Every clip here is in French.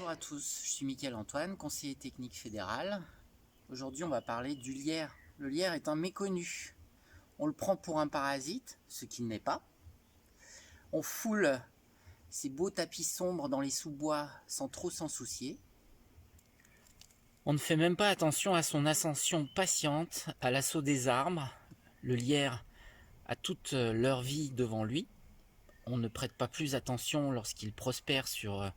Bonjour à tous, je suis Mickaël Antoine, conseiller technique fédéral. Aujourd'hui on va parler du lierre. Le lierre est un méconnu. On le prend pour un parasite, ce qu'il n'est pas. On foule ces beaux tapis sombres dans les sous-bois sans trop s'en soucier. On ne fait même pas attention à son ascension patiente à l'assaut des arbres. Le lierre a toute leur vie devant lui. On ne prête pas plus attention lorsqu'il prospère sur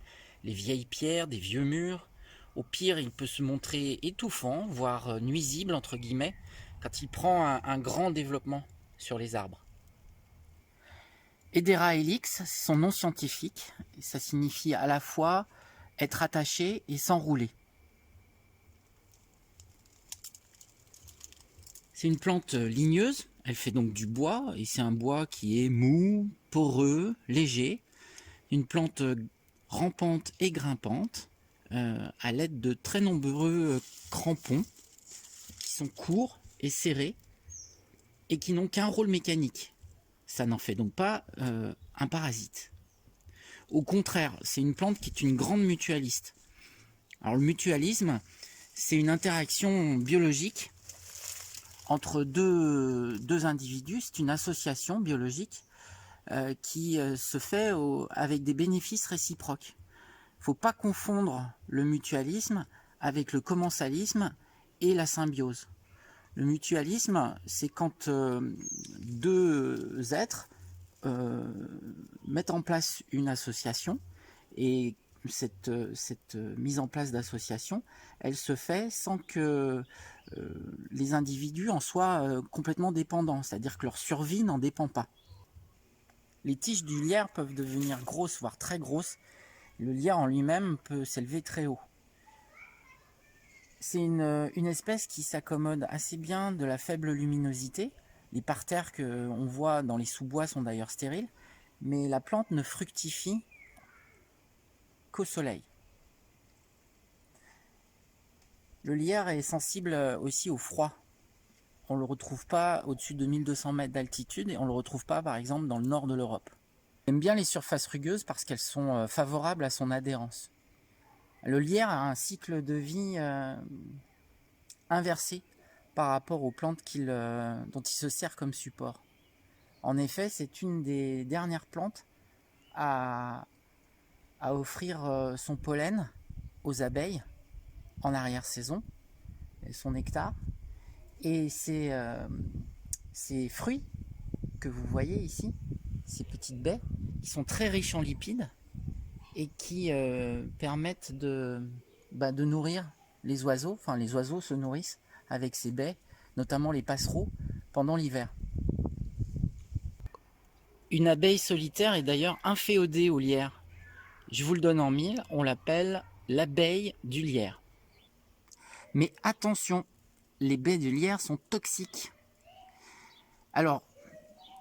les vieilles pierres, des vieux murs. Au pire, il peut se montrer étouffant, voire nuisible, entre guillemets, quand il prend un grand développement sur les arbres. Hedera helix, c'est son nom scientifique. Ça signifie à la fois être attaché et s'enrouler. C'est une plante ligneuse, elle fait donc du bois, et c'est un bois qui est mou, poreux, léger. Une plante rampante et grimpante, à l'aide de très nombreux crampons, qui sont courts et serrés, et qui n'ont qu'un rôle mécanique. Ça n'en fait donc pas un parasite. Au contraire, c'est une plante qui est une grande mutualiste. Alors le mutualisme, c'est une interaction biologique entre deux individus, c'est une association biologique qui se fait avec des bénéfices réciproques. Il ne faut pas confondre le mutualisme avec le commensalisme et la symbiose. Le mutualisme, c'est quand deux êtres mettent en place une association, et cette mise en place d'association, elle se fait sans que les individus en soient complètement dépendants, c'est-à-dire que leur survie n'en dépend pas. Les tiges du lierre peuvent devenir grosses, voire très grosses. Le lierre en lui-même peut s'élever très haut. C'est une espèce qui s'accommode assez bien de la faible luminosité. Les parterres qu'on voit dans les sous-bois sont d'ailleurs stériles, mais la plante ne fructifie qu'au soleil. Le lierre est sensible aussi au froid. On ne le retrouve pas au-dessus de 1200 mètres d'altitude et on ne le retrouve pas par exemple dans le nord de l'Europe. Il aime bien les surfaces rugueuses parce qu'elles sont favorables à son adhérence. Le lierre a un cycle de vie inversé par rapport aux plantes dont il se sert comme support. En effet, c'est une des dernières plantes à offrir son pollen aux abeilles en arrière-saison, son nectar, et ces fruits que vous voyez ici, ces petites baies, qui sont très riches en lipides et qui permettent de nourrir les oiseaux. Enfin, les oiseaux se nourrissent avec ces baies, notamment les passereaux, pendant l'hiver. Une abeille solitaire est d'ailleurs inféodée au lierre. Je vous le donne en mille, on l'appelle l'abeille du lierre. Mais attention, les baies du lierre sont toxiques. Alors,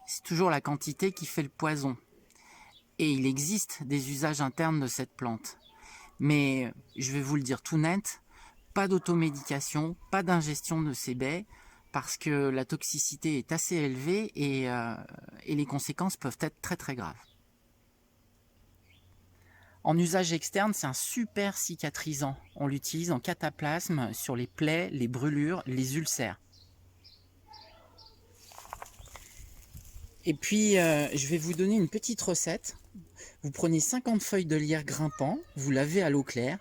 c'est toujours la quantité qui fait le poison. Et il existe des usages internes de cette plante. Mais je vais vous le dire tout net, pas d'automédication, pas d'ingestion de ces baies, parce que la toxicité est assez élevée et les conséquences peuvent être très très graves. En usage externe, c'est un super cicatrisant. On l'utilise en cataplasme sur les plaies, les brûlures, les ulcères. Et puis, je vais vous donner une petite recette. Vous prenez 50 feuilles de lierre grimpant, vous lavez à l'eau claire,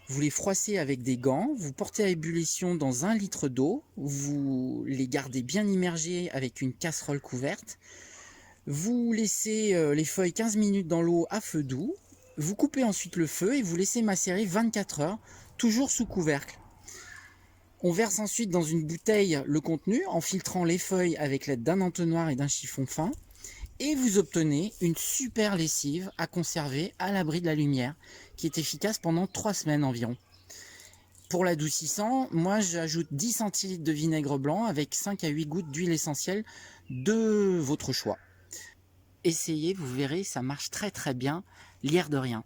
vous les froissez avec des gants, vous portez à ébullition dans 1 litre d'eau, vous les gardez bien immergées avec une casserole couverte, vous laissez les feuilles 15 minutes dans l'eau à feu doux, vous coupez ensuite le feu et vous laissez macérer 24 heures, toujours sous couvercle. On verse ensuite dans une bouteille le contenu en filtrant les feuilles avec l'aide d'un entonnoir et d'un chiffon fin. Et vous obtenez une super lessive à conserver à l'abri de la lumière qui est efficace pendant 3 semaines environ. Pour l'adoucissant, moi j'ajoute 10 centilitres de vinaigre blanc avec 5 à 8 gouttes d'huile essentielle de votre choix. Essayez, vous verrez, ça marche très très bien, lierre de rien.